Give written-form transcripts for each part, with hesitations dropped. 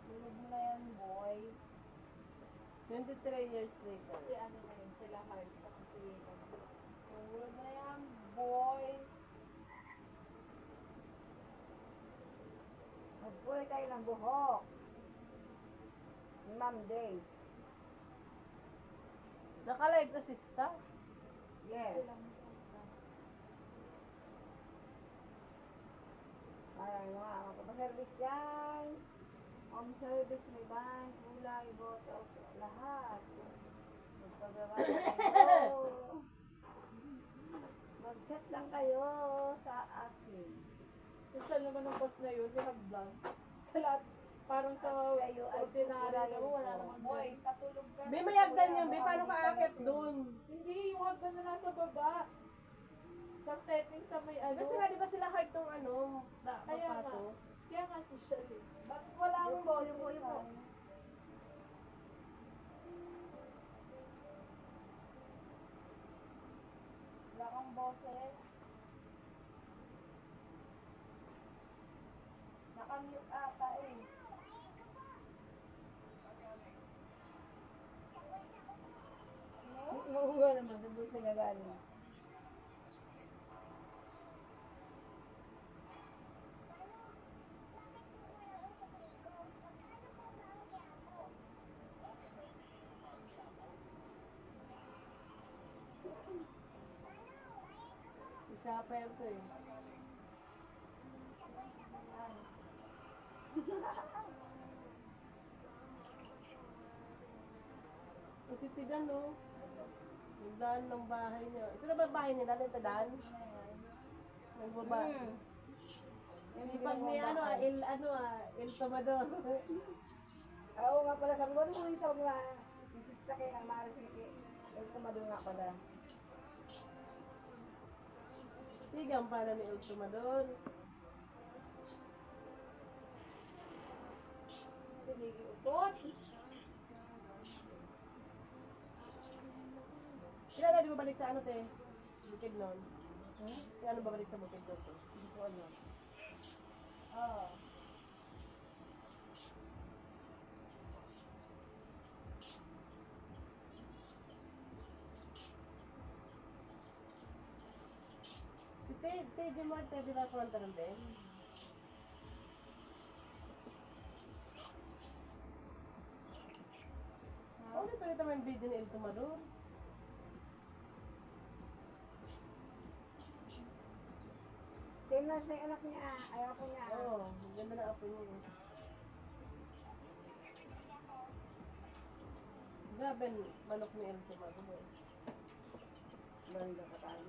Tulog mo na yan, boy. 23 years later. Kasi ano na yun, sila hard pa kasi tulog na yan, boy. Magpuli kayo ng buhok. Ni Ma'am Days. Naka-live na si Star. Yes. Ay, mga magpapaservice dyan. Home service, may bank, gulay, botos, lahat. Magpagawa kayo. Mag-chat lang kayo sa akin. Social naman ng boss na yun, yung vlog. Sa lahat, parang sa Kayo ay ordinary mo, wala naman. Boy, patulog ka. Be, may hagdan yun. Be, paano ka akit dun? Hindi, yung hagdan na nasa baba. Sa stepping sa may ano. Kasi nga, di ba sila hard tong ano, Kaya nga. papasok? Kaya nga social eh. Bakit wala akong Yuko, boses? yuko. Wala akong boses. Nakamute ata eh. Oo nga naman, doon sa gagaling. Isa pa yun to eh. Kasi tigan no. Yung daan ng bahay niya. Ito na ba bahay nila? Ito daan? Nagbaba. Yung pag ni ano Il Tomador. Oo nga pala, sabi ko, ano mo yung tawag na isista kayo ng Marisiki. Ay, kumado nga pala. Tigang pala ni Il Tomador. Pinigiutot. Kailan na di ba balik sa ano te? Bukid nun? Kailan na ba balik sa bukid doon te? Hindi ko alam. Oo. Si Te Jemar, Te di ba kumanta ng Ben? Ulit-ulit naman yung video ni Il Tomador. Tinas na yung anak niya, ayaw ko niya. Oo, ganda na apo niya. eh. Grabe, manok ni Il Tomador. Banda ka tayo.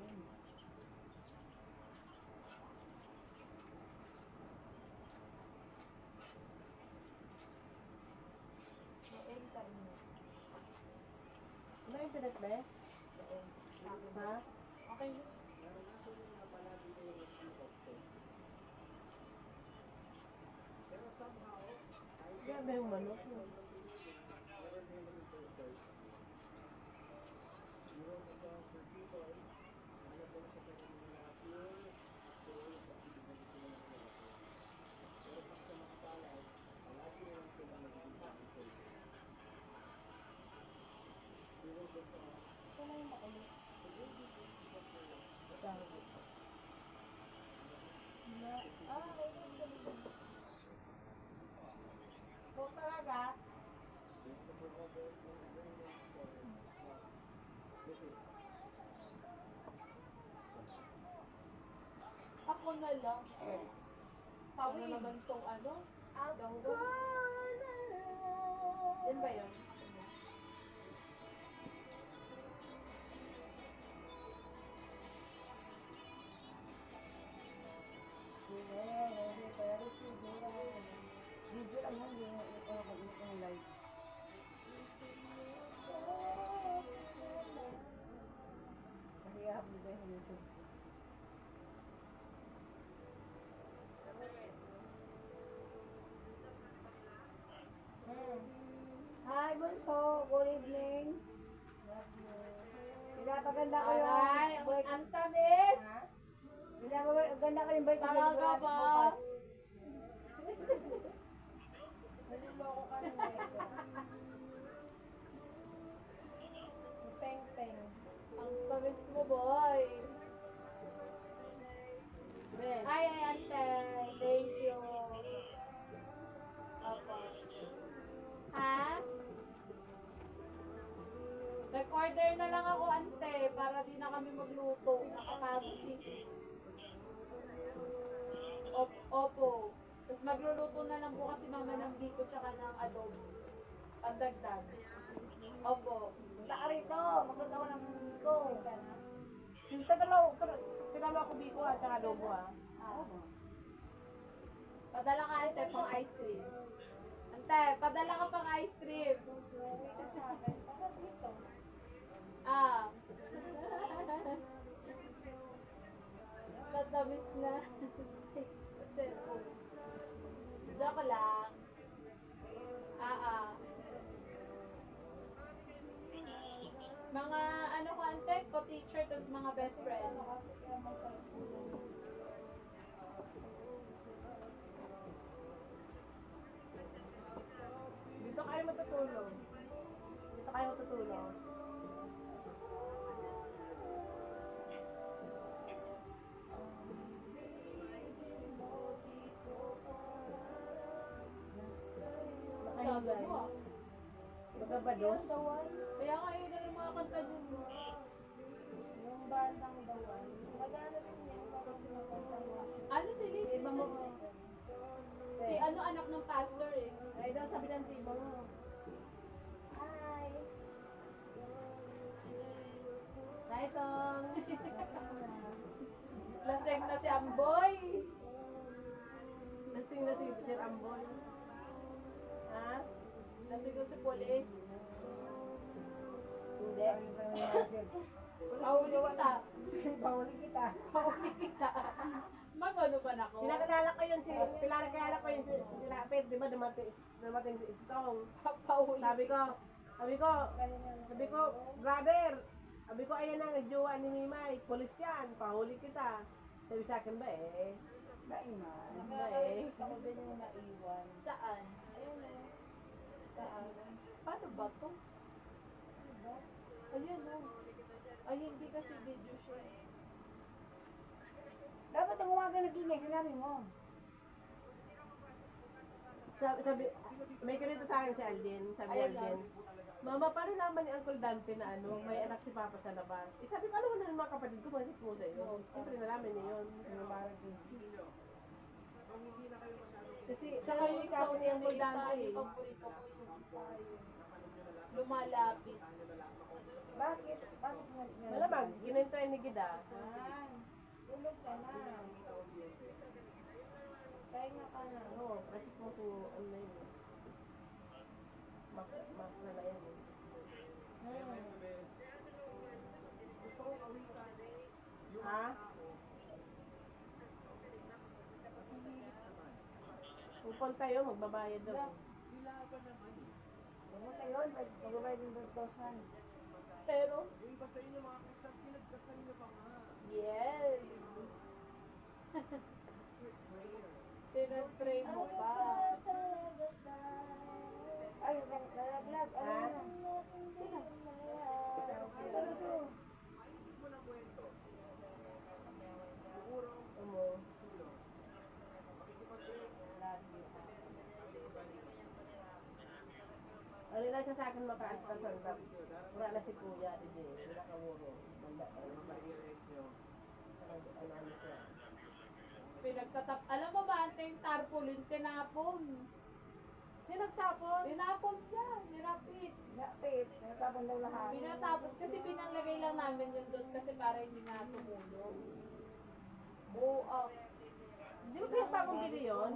Wala internet ba? Ha? Okay. Grabe yung manok. So talaga, ako na lang. Ano naman tong ano? Dangdong. Yan ba yun? Video lang yan, hindi ko yung live. Kasi hapon ko yung YouTube. Hi, Bunso. Good evening. Pinapaganda ko yung Aray, bike. ang tamis. Pinapaganda ko yung bike. kasi Talaga bukas- ba? bukas. Naliloko ka na ito. Peng-peng. Ang tamis mo, boy. Ben. Ay, ante. Thank you. Opo. Ha? Nag-order na lang ako, ante, para di na kami magluto. Nakapagod eh. Opo. Tapos magluluto na lang bukas si mama ng biko tsaka ng adobo. Pagdagdag. Opo. Punta ka rito. Magluto ko ng ko. Sis, tinalo ako biko at saka adobo ah. Padala ka, ante, pang ice cream. Ante, padala ka pang ice cream. Ah. Tatamis na. Cellphone. Joke lang. Mga ano ko, ante, co-teacher, tapos mga best friend. Dito kayo matutulog. Dito kayo matutulog. Sabi mo ah. Magabados. Kaya nga yun yung mga kanta dun. Yung bandang dawan. Magana rin yan. Kapag sinakanta mo. Ano si Lily? Iba mo. Si ano, anak ng pastor eh. Ay daw sabi ng tiba mo. Hi. Hi, Tong. Laseng na si Amboy. Lasing na si Sir Amboy. Ha? Laseng na si Police. Hindi. Pauli kita. Pauli kita. Pauli kita. Magano ba na ako? Pinakilala ko yun si Rapid, di ba dumating si Istong. Pauli. Sabi ko, brother, sabi ko, ayan ang jowa ni Mimay, polis yan, pahuli kita. Sabi sa akin ba eh? Baiman. Ba eh? Ako din yung naiwan. Saan? Ayun eh. Taas. Paano ba to? Ayun o. Ay, hindi kasi video siya. Dapat ang umaga nag-ingay, sinabi mo. Sabi, may ganito sa akin si Alden, sabi ni Ayan Alden, Mama, paano naman ni Uncle Dante na ano, may anak si Papa sa labas? Eh sabi ko, alam mo na ng mga kapatid ko, mga sismo sa'yo. Siyempre nalaman niya yun. Ano parang kasi, Tsaka yung kaso ni Uncle Dante eh. paborito ko yung isa yun. Lumalapit. Bakit? Bakit mo? Malamang, kinento ni Gida. Tulog ka na. Pahinga ka na. Ano, precious mo sa ano na yun. Mak na na yan eh. Ha? Pupunta yun, magbabayad daw. Pumunta yun, magbabayad ng 2,000. Pero, yes. Pinag-pray mo pa. Ay, nalaglag. Ano Ha? na? Sino? Ano to? Ano? Ano na siya sa akin makaaspasan na wala na si Kuya, hindi, nakawuro. Ano siya. Pinagtatap. Alam mo ba, ante yung tarpaulin, tinapon. Sino nagtapon? Tinapon niya, nirapit. Napit. Natapon daw lahat. Pinatapon kasi pinanglagay lang namin yun doon kasi para hindi nga tumulong. Oo, Di ba pinagpagong bili yun?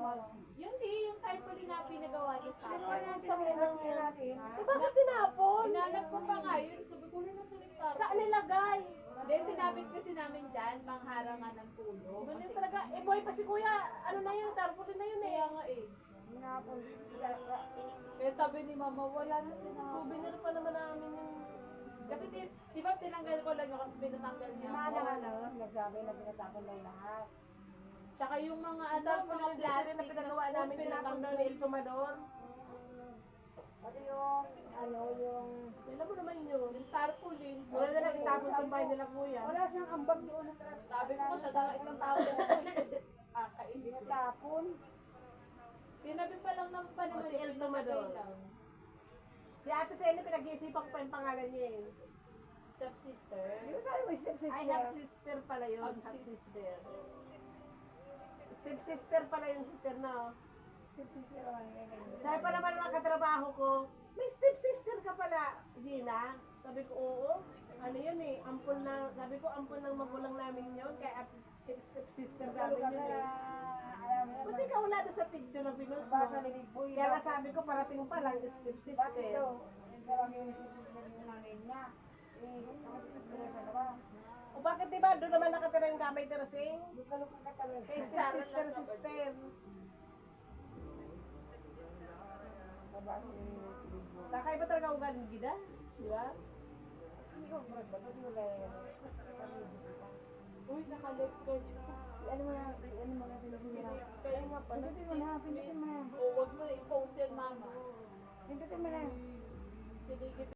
yun yung tarpaulin na pinagawa niya sa Ano akin. natin? Ano natin? Eh bakit tinapon? Hinanap ko pa nga yun, sabi ko na nasa yung tarpaulin. Saan nilagay? Hindi, sinabit kasi namin dyan, pangharangan ng tulong. Mali Kasi, talaga. Eh boy pa si Kuya, ano na yun, tarpaulin na yun eh. kaya nga eh. Hinapon. Kaya sabi ni mama, wala na tinapon. Souvenir pa naman namin yung Kasi di ba tinanggal ko lang yun kasi pinatanggal niya Yung mga ako. ano, nagsabi na pinatapon daw lahat. Tsaka yung mga Ang dami mga mga plastic na pinagawa namin tinapon daw ni El Tomador. Pati yung, ano, yung... Alam mo naman yun. Yung tarpaulin. Wala na lang itapon sa bahay nila kuya. Wala siyang ambag doon ng traffic. Sabi ko siya daw itong tao na kainis. Pinatapon. Tinabi pa lang ng pa naman Si El Tomador. Si Ate Sally, pinag-iisipan ko pa yung pangalan niya eh. Stepsister. Di ba tayo may step Ay, sister? half-sister pala yun. Half-sister. Step-sister pala yung sister na. Oh. Step sister naman yung ganyan. Sabi pa naman mga katrabaho ko, may step-sister ka pala, Gina. Sabi ko, oo. Ano yun eh, ampun na, sabi ko, ampun ng magulang namin yun, kaya step-sister Lalo namin ka yun na, eh. alam mo Buti yan, ka wala doon sa picture na pinost mo. basa ni Big Boy. Kaya nga sabi ko, parating pa lang, Bakit step-sister. daw? Yung parang yung step sister yung nanay niya. Eh, bakit sister siya naman? O bakit diba, doon naman nakatira yung Kamay Terasing? Yung kalukang katalog. Kay step-sister, sister. Kakaiba talaga ang ugali ni Gida, di ba? Hindi ko brad ba? Hindi wala yan. Uy, naka-left guys. Ano mo na, ano mo na pinagmira. Kaya nga pala. Pindutin mo na, pindutin mo na. O, wag mo na i-post yan, mama. Pindutin mo na. Sige,